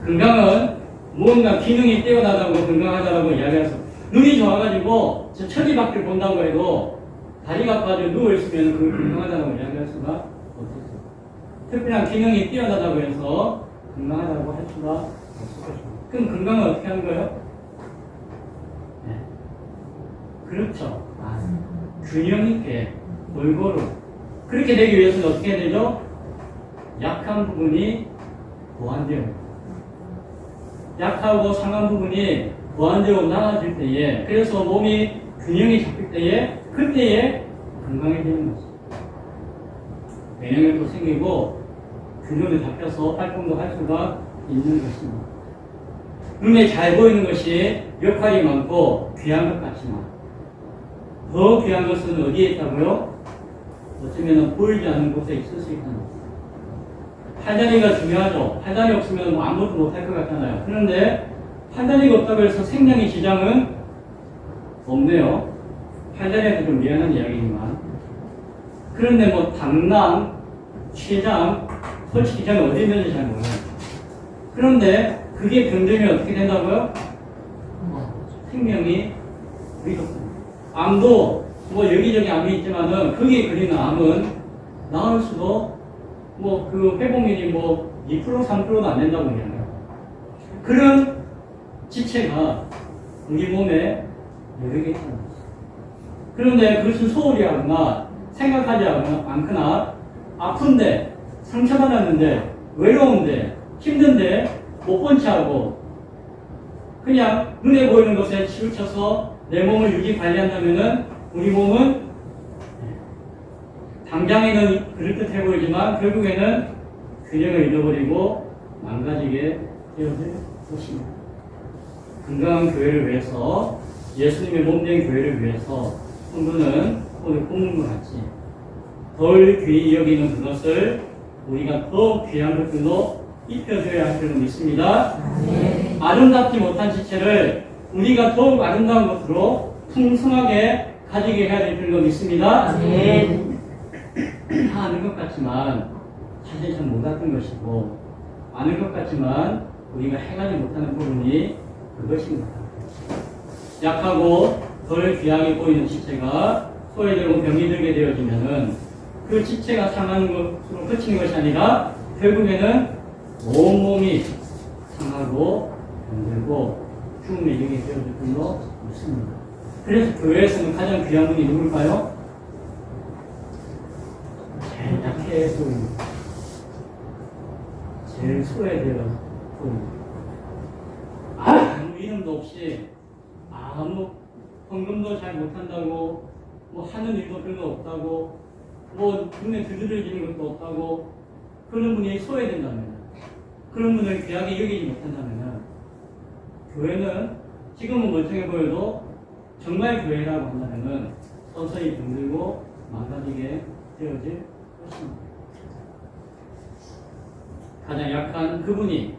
Speaker 2: 건강은 무언가 기능이 뛰어나다고 건강하다고 이야기해서 눈이 좋아가지고 저 천리밖에 본다고 해도 다리가 아파서 누워있으면 그 건강하다고 이야기할 수가 없겠죠. 특별한 기능이 뛰어나다고 해서 건강하다고 할 수가 없을 것입니다. 그럼 건강은 어떻게 하는 거예요? 네. 그렇죠. 균형 있게 골고루 그렇게 되기 위해서는 어떻게 해야 되죠? 약한 부분이 보완되어 약하고 상한 부분이 보완되어 나아질 때에 그래서 몸이 균형이 잡힐 때에 그때에 건강해지는 것입니다. 면역력도 생기고 균형도 잡혀서 활동도 할 수가 있는 것입니다. 눈에 잘 보이는 것이 역할이 많고 귀한 것 같지만 더 귀한 것은 어디에 있다고요? 어쩌면 보이지 않는 곳에 있을 수 있다는 것입니다. 팔다리가 중요하죠. 팔다리 없으면 뭐 아무것도 못할 것 같잖아요. 그런데 팔다리가 없다고 해서 생명의 지장은 없네요. 팔다리한테 좀 미안한 이야기지만 그런데 뭐 당랑, 췌장, 솔직히 저는 어디 있는지 잘 몰라요. 그런데 그게 병들면 어떻게 된다고요? 생명이 위협됩니다. 암도 뭐 여기저기 암이 있지만은 거기에 걸리는 암은 나을 수도 뭐 그 회복률이 뭐 2% 3%도 안 된다고 얘기하네요. 그런 지체가 우리 몸에 여러 개 있습니다. 그런데 그것을 소홀히 하거나 생각하지 않거나 아픈데 상처받았는데 외로운데 힘든데 못 본 채 하고 그냥 눈에 보이는 것에 치우쳐서 내 몸을 유지 관리한다면은 우리 몸은 당장에는 그럴듯해 보이지만 결국에는 균형을 잃어버리고 망가지게 되어질 것입니다. 건강한 교회를 위해서 예수님의 몸된 교회를 위해서 성도는 오늘 본문과 같이 덜 귀히 여기는 그것을 우리가 더 귀한 것들로 입혀줘야 할 줄로 믿습니다. 아름답지 못한 지체를 우리가 더욱 아름다운 것으로 풍성하게 가지게 해야 될 줄로 믿습니다.
Speaker 4: 아멘.
Speaker 2: 다 아는 것 같지만 사실 잘 몰랐던 것이고, 아는 것 같지만 우리가 행하지 못하는 부분이 그것입니다. 약하고 덜 귀하게 보이는 지체가 소외되고 병이 들게 되어지면은 그 지체가 상하는 것으로 그치는 것이 아니라 결국에는 온몸이 상하고 병들고 죽음에 이르게 되어질 줄로 믿습니다. 그래서 교회에서는 가장 귀한 분이 누굴까요? 제일 약해 보입니다. 제일 소외되어 보입니다. 아무 이름도 없이, 아무 헌금도 잘 못한다고, 뭐 하는 일도 별로 없다고, 뭐 눈에 두드러지는 것도 없다고, 그런 분이 소외된다면, 그런 분을 귀하게 여기지 못한다면, 교회는 지금은 멀쩡해 보여도 정말 교회라고 한다면 서서히 병들고 망가지게 되어질 것입니다. 가장 약한 그분이,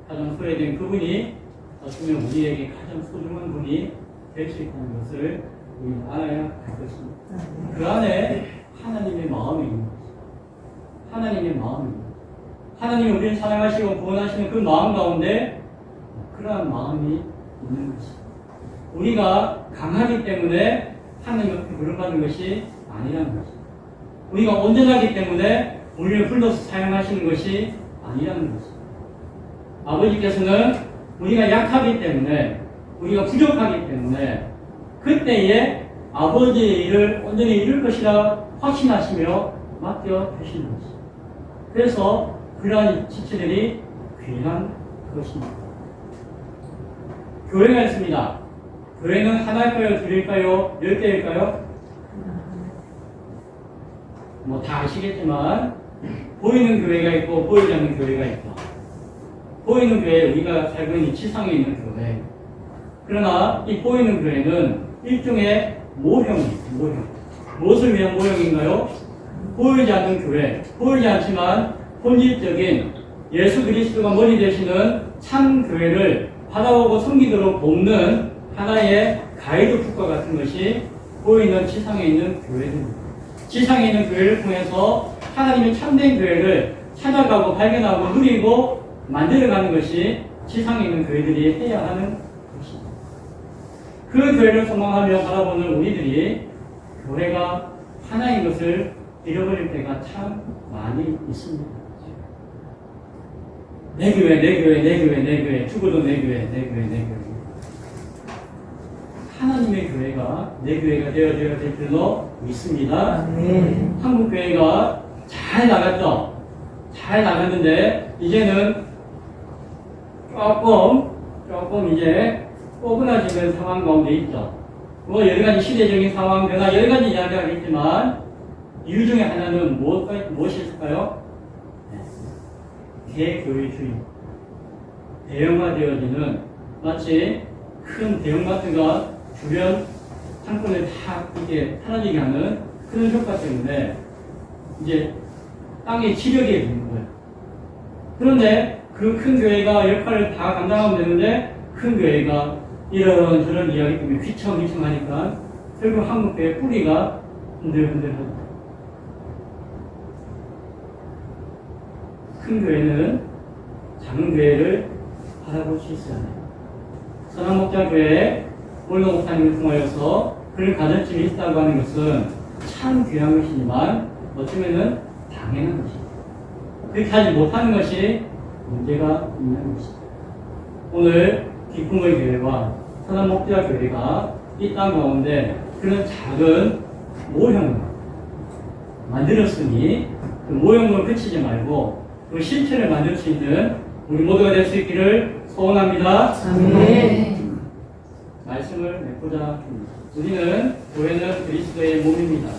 Speaker 2: 가장 소외된 그분이 어쩌면 우리에게 가장 소중한 분이 될 수 있다는 것을 우리 알아야 할 것입니다. 그 안에 하나님의 마음이 있는 것입니다. 하나님의 마음이 있는 것입니다. 하나님이 우리를 사랑하시고 구원하시는 그 마음 가운데 그러한 마음이 있는 것입니다. 우리가 강하기 때문에 하나님 앞에 부름받는 것이 아니라는 것입니다. 우리가 온전하기 때문에 우리를 불러서 사용하시는 것이 아니라는 것입니다. 아버지께서는 우리가 약하기 때문에, 우리가 부족하기 때문에 그때에 아버지의 일을 온전히 이룰 것이라 확신하시며 맡겨 주시는 것입니다. 그래서 그러한 지체들이 귀한 것입니다. 교회가 있습니다. 교회는 하나일까요? 둘일까요? 10개일까요? 뭐 다 아시겠지만 보이는 교회가 있고 보이지 않는 교회가 있다. 보이는 교회, 우리가 살고 있는 지상에 있는 교회. 그러나 이 보이는 교회는 일종의 모형입니다. 모형. 무엇을 위한 모형인가요? 보이지 않는 교회. 보이지 않지만 본질적인 예수 그리스도가 머리 되시는 참 교회를 바라보고 섬기도록 돕는 하나의 가이드북과 같은 것이 보이는 지상에 있는 교회입니다. 지상에 있는 교회를 통해서 하나님의 참된 교회를 찾아가고 발견하고 누리고 만들어가는 것이 지상에 있는 교회들이 해야 하는 것입니다. 그 교회를 소망하며 바라보는 우리들이 교회가 하나인 것을 잃어버릴 때가 참 많이 있습니다. 내 교회, 내 교회, 내 교회, 내 교회, 죽어도 내 교회, 내 교회, 내 교회. 하나님의 교회가 내 교회가 되어야 될 줄로 믿습니다.
Speaker 4: 아멘.
Speaker 2: 한국 교회가 잘 나갔죠. 잘 나갔는데 이제는 조금 이제 꼬그라지는 상황 가운데 있죠. 뭐 여러 가지 시대적인 상황, 변화 여러 가지 이야기가 있지만 이유 중에 하나는 무엇이 있을까요? 대교회주의. 대형화되어지는, 마치 큰 대형마트가 주변 상권을 다 이렇게 사라지게 하는 그런 효과 때문에 이제 땅에 치려게 되는 거예요. 그런데 그 큰 교회가 역할을 다 감당하면 되는데 큰 교회가 이런저런 이야기 때문에 휘청휘청하니까 결국 한국교회 뿌리가 흔들흔들하죠. 큰 교회는 작은 교회를 바라볼 수 있어야 해요. 선한목자교회에 올로 목사님을 통하여서 그런 가정집이 있다고 하는 것은 참 귀한 것이지만 어쩌면은 당연한 것입니다. 그렇게 하지 못하는 것이 문제가 있는 것입니다. 오늘 기쁨의 교회와 선한목자교회가 이 땅 가운데 그런 작은 모형을 만들었으니 그 모형을 그치지 말고 그 실체를 만들 수 있는 우리 모두가 될 수 있기를 소원합니다.
Speaker 4: 아멘.
Speaker 2: 말씀을 맺고자 합니다. 우리는 교회는 그리스도의 몸입니다.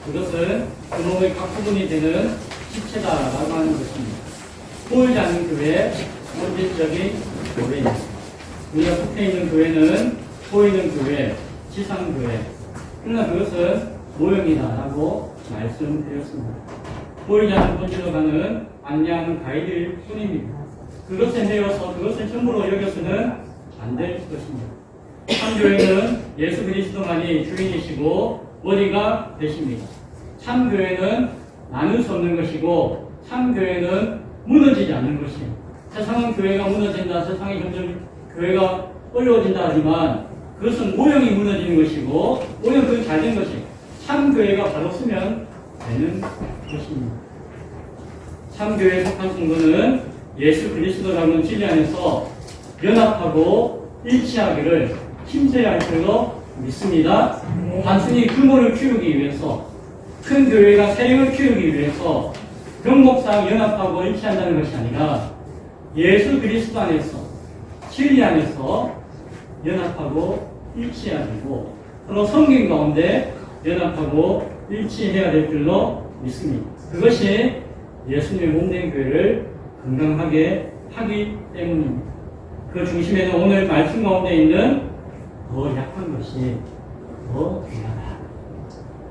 Speaker 2: 그것은 그 몸의 각 부분이 되는 실체다라고 하는 것입니다. 보이지 않는 교회의 본질적인 교회입니다. 우리가 속해 있는 교회는 보이는 교회, 지상교회. 그러나 그것은 모형이다라고 말씀드렸습니다. 보이지 않는 본질로 가는 안내하는 가이드일 뿐입니다. 그것에 매여서 그것을 전부로 여겨서는 안 될 것입니다. 참교회는 예수 그리스도만이 주인이시고 머리가 되십니다. 참교회는 나눌 수 없는 것이고 참교회는 무너지지 않는 것입니다. 세상은 교회가 무너진다, 세상이 점점 교회가 어려워진다 하지만 그것은 모형이 무너지는 것이고 모형 그건 잘된 것이고 참교회가 바로 쓰면 되는 것입니다. 참교회에 속한 성도는 예수 그리스도라는 진리 안에서 연합하고 일치하기를 힘써야 할 줄로 믿습니다. 단순히 규모를 키우기 위해서 큰 교회가 세력을 키우기 위해서 명목상 연합하고 일치한다는 것이 아니라 예수 그리스도 안에서 진리 안에서 연합하고 일치해야 되고 서로 성경 가운데 연합하고 일치해야 될 줄로 믿습니다. 그것이 예수님의 몸된 교회를 건강하게 하기 때문입니다. 그 중심에는 오늘 말씀 가운데 있는 더 약한 것이 더 중요하다.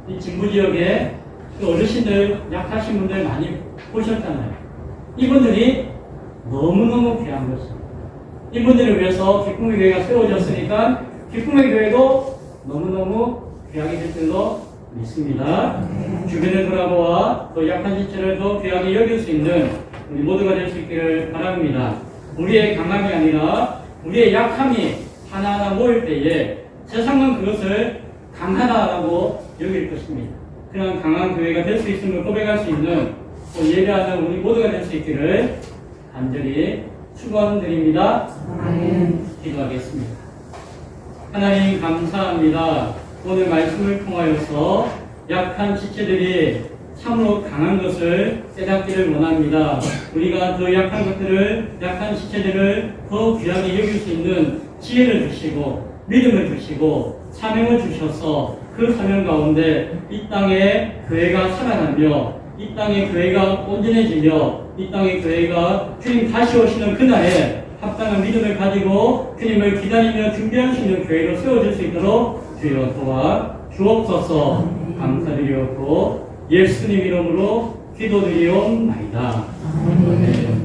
Speaker 2: 이 진부지역에 어르신들 약하신 분들 많이 보셨잖아요. 이분들이 너무너무 귀한 것입니다. 이분들을 위해서 기쁨의 교회가 세워졌으니까 기쁨의 교회도 너무너무 귀하게 될 줄로 믿습니다. 주변을 돌아보아 더 약한 지체를 더 귀하게 여길 수 있는 우리 모두가 될 수 있기를 바랍니다. 우리의 강함이 아니라 우리의 약함이 하나하나 모일 때에 세상은 그것을 강하다라고 여길 것입니다. 그런 강한 교회가 될 수 있음을 고백할 수 있는 예배하는 우리 모두가 될 수 있기를 간절히 축원드립니다. 기도하겠습니다. 하나님 감사합니다. 오늘 말씀을 통하여서 약한 지체들이 참으로 강한 것을 깨닫기를 원합니다. 우리가 더 약한 것들을, 약한 지체들을 더 귀하게 여길 수 있는 지혜를 주시고 믿음을 주시고 사명을 주셔서 그 사명 가운데 이 땅에 교회가 살아나며 이 땅에 교회가 온전해지며 이 땅에 교회가 주님 다시 오시는 그날에 합당한 믿음을 가지고 주님을 기다리며 준비할 수 있는 교회로 세워질 수 있도록 주여 도와 주옵소서. 감사드리옵고 예수님 이름으로 기도드리옵나이다. 아멘.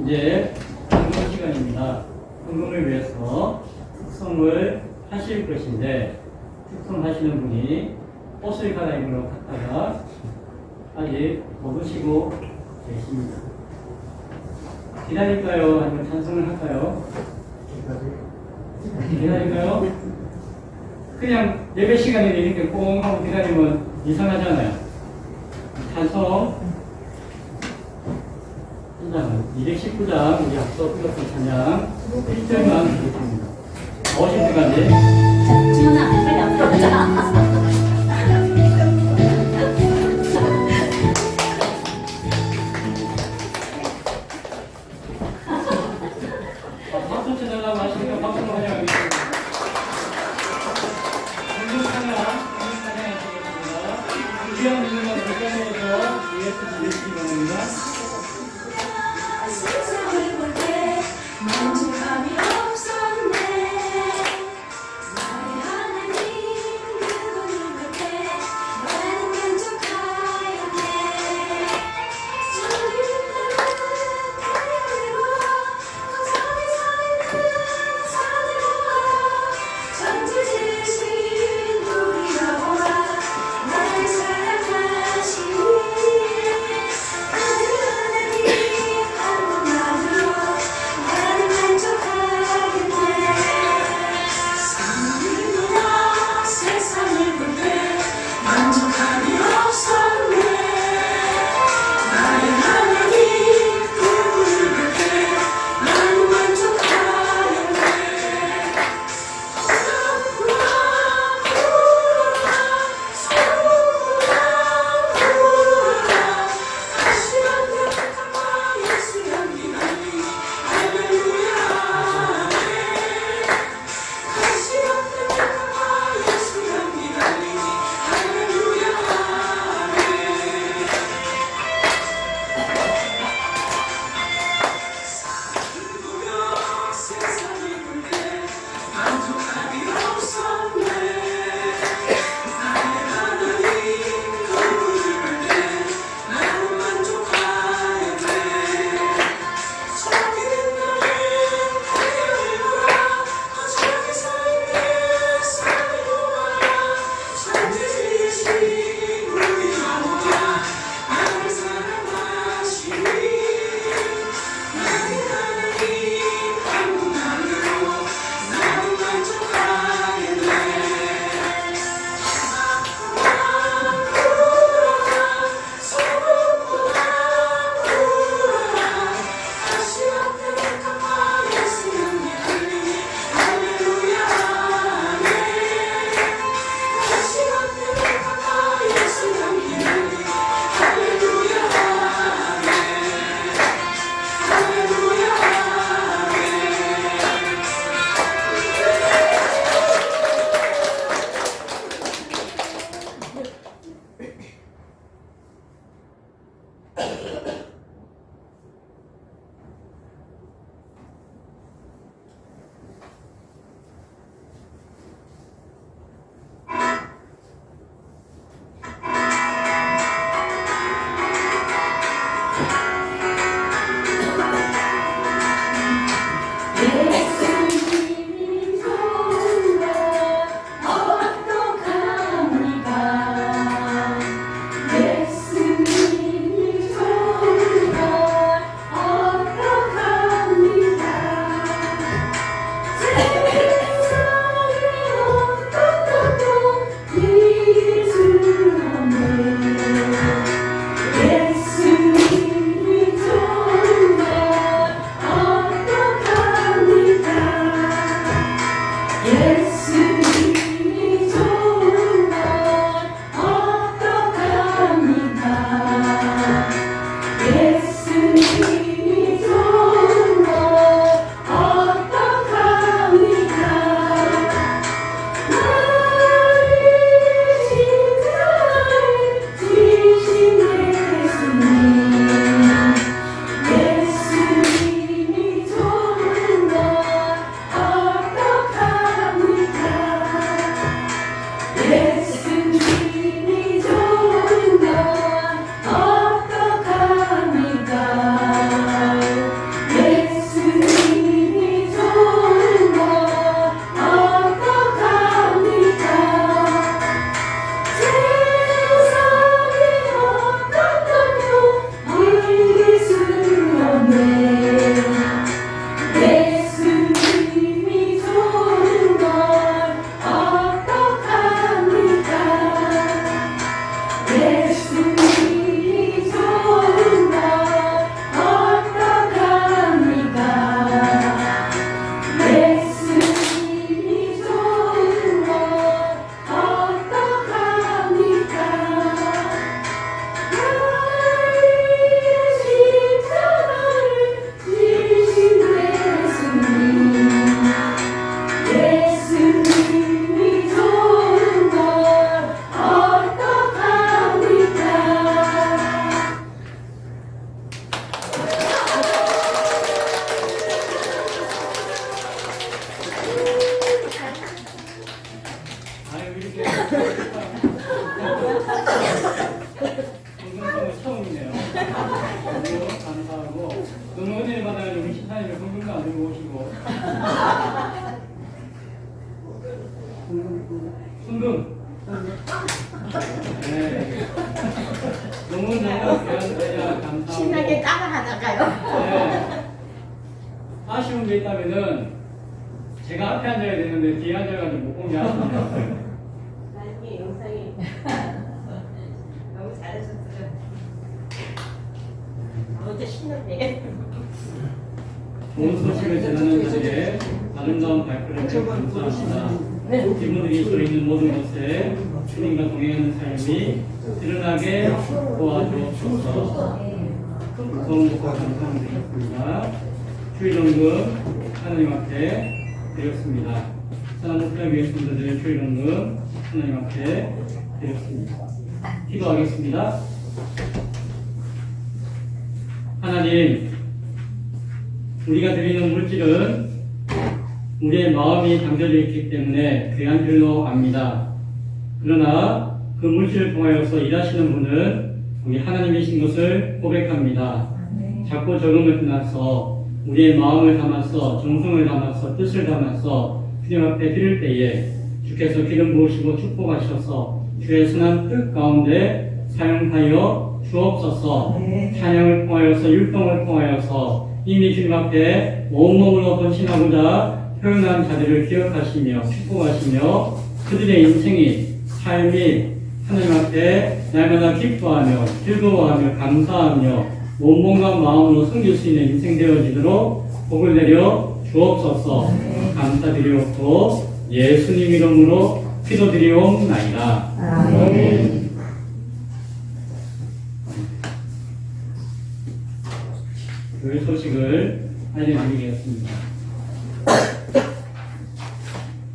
Speaker 2: 이제 헌금 시간입니다. 헌금을 위해서 특성을 하실 것인데 특성하시는 분이 옷을 갈아입으러 갔다가 아직 못 오시고 계십니다. 기다릴까요? 아니면 찬송을 할까요? 기다릴까요? 그냥 예배 시간에 이렇게 꽁 하고 기다리면 이상하잖아요. 찬송 219장 우리 앞서 불렀던 찬양 1절만 부르겠습니다. 나오실 때까지
Speaker 5: 지훈아, 빨리 앞으로 가자.
Speaker 2: 박수 쳐달라고 하시니까 박수로 환영하겠습니다. 한국 찬양 하시겠습니다. 귀한 믿음과 불쌍해서 예수 드리시기 바랍니다.
Speaker 5: 세상을 볼 때 만족함이 없었네. 나의 하나님 그분을 볼 때 나는 만족하였네. 저기 있는 태양으로 거성에 서 있는 산으로
Speaker 2: 흠. 네. 너무너무 귀한 감사하고
Speaker 1: 신나게 따라하다가요.
Speaker 2: 네. 아쉬운 게 있다면은 제가 앞에 앉아야 되는데 뒤에 앉아가지고 못 본 게 아쉽네요.
Speaker 3: 나중에 영상이 너무 잘하셨어요. 어제 신났네.
Speaker 2: 좋은 소식을 전하는 자리에 아름다운 발걸음을 감사합니다. 이분들이 서 있는 모든 곳에 주님과 동행하는 삶이 드러나게 도와주옵소서. 무서움과 감사드리겠습니다. 주일원금 하나님 앞에 드렸습니다. 사람 목표를 위해 성도들 주일원금 하나님 앞에 드렸습니다. 기도하겠습니다. 하나님, 우리가 드리는 물질은 우리의 마음이 담겨져 있기 때문에 귀한 줄로 압니다. 그러나 그 물질을 통하여서 일하시는 분은 우리 하나님이신 것을 고백합니다. 작고 적음을 떠나서 우리의 마음을 담아서 정성을 담아서 뜻을 담아서 주님 앞에 드릴 때에 주께서 기름 부으시고 축복하셔서 주의 선한 뜻 가운데 사용하여 주옵소서. 찬양을 통하여서 율동을 통하여서 이미 주님 앞에 온몸으로 헌신하고자 표현한 자들을 기억하시며 축복하시며 그들의 인생이 삶이 하나님 앞에 날마다 기뻐하며 즐거워하며 감사하며 온몸과 마음으로 섬길 수 있는 인생 되어지도록 복을 내려 주옵소서. 감사드리옵고 예수님 이름으로 기도드리옵나이다.
Speaker 4: 아멘.
Speaker 2: 교회 소식을 알려드리겠습니다.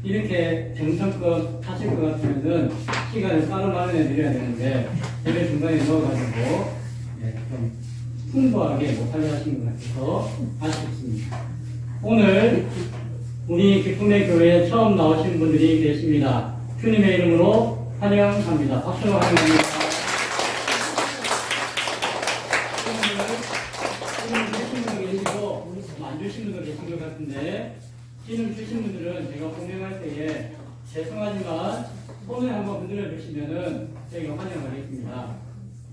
Speaker 2: 이렇게 정성껏 하실 것 같으면은 시간을 따로 마련해 드려야 되는데 예배 중간에 넣어가지고 좀 풍부하게 못하게 하신 것 같아서 아쉽습니다. 오늘 우리 기쁨의 교회에 처음 나오신 분들이 계십니다. 주님의 이름으로 환영합니다. 박수로 환영합니다. 이름 주신 분도 계시고 안 주신 분도 계신 것 같은데 이름 주신 분들은 제가 공명할 때에 죄송하지만 손을 한번 흔들어 주시면은 저희가 환영하겠습니다.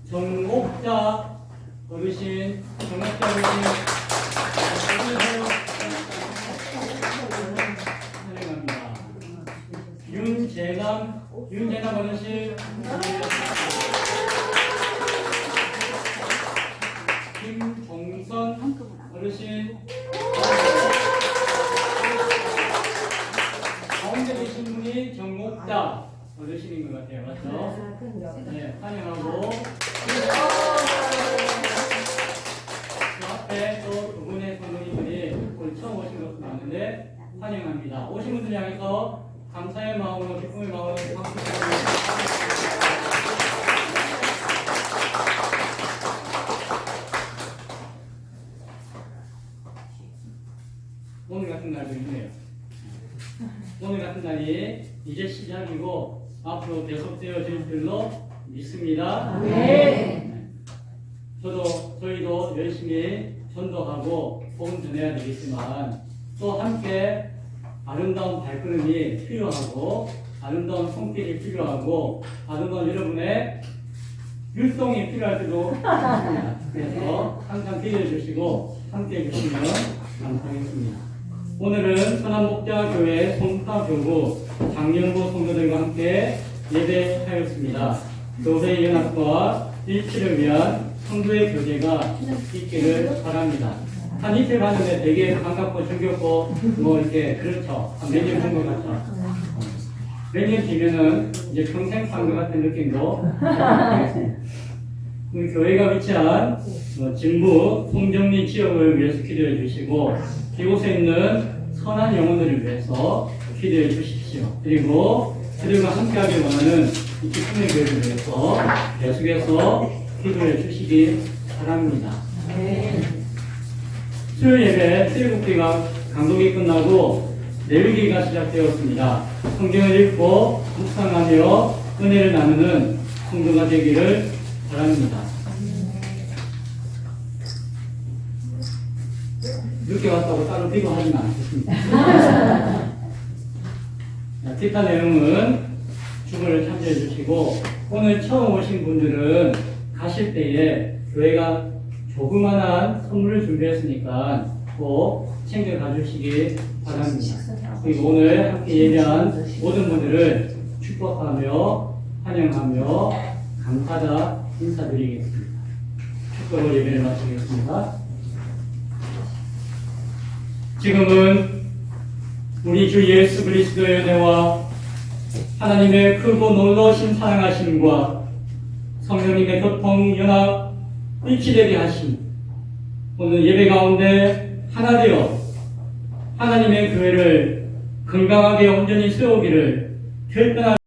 Speaker 2: 정옥자 어르신, 정옥자 어르신 환영합니다. 윤재남 어르신 김종선 어르신 가운데 계신 분이 정옥자 어르신인 것 같아요. 맞죠? 네, 환영하고 그 앞에 또 두 분의 성도님들이 오늘 처음 오신 것도 많은데 환영합니다. 오신 분들 향해서 감사의 마음으로 기쁨의 마음으로 박수 드립니다. 오늘 같은 날도 있네요. 오늘 같은 날이 이제 시작이고 앞으로 계속되어질 줄로 믿습니다.
Speaker 4: 네.
Speaker 2: 저희도 열심히 전도하고 복음 전해야 되겠지만 또 함께 아름다운 발걸음이 필요하고 아름다운 손길이 필요하고 아름다운 여러분의 율동이 필요할 때도 있습니다. 그래서 항상 기대해 주시고 함께 해주시면 감사하겠습니다. 오늘은 선한목자교회 송파교구 장영구 성도들과 함께 예배하였습니다. 교회 연합과 일치를 위한 성도의 교제가 있기를 바랍니다. 한 이틀 봤는데 되게 반갑고 즐겁고 뭐 이렇게 그렇죠. 몇 년 본 것 같죠. 몇 년 뒤면은 이제 평생 산 것 같은 느낌도 들겠습니다. 우리 교회가 위치한 진부 송정리 지역을 위해서 기도해 주시고 이곳에 있는 선한 영혼들을 위해서 기도해 주십시오. 그리고 그들과 함께하길 원하는 이 기쁨의 교회를 위해서 계속해서 기도해 주시기 바랍니다. 수요일 예배 수요일국기가 강독이 끝나고 내일기가 시작되었습니다. 성경을 읽고 묵상하며 은혜를 나누는 성도가 되기를 바랍니다. 늦게 왔다고 따로 비교하지는 않겠습니다. 기타 내용은 주문을 참조해 주시고, 오늘 처음 오신 분들은 가실 때에 교회가 조그만한 선물을 준비했으니까 꼭 챙겨가 주시기 바랍니다. 그리고 오늘 함께 예배한 모든 분들을 축복하며 환영하며 감사하다 인사드리겠습니다. 축복으로 예배를 마치겠습니다. 지금은 우리 주 예수 그리스도의 은혜와 하나님의 크고 놀라우신 사랑하심과 성령님의 교통 연합 일치되게 하심, 오늘 예배 가운데 하나 되어 하나님의 교회를 건강하게 온전히 세우기를 결단하는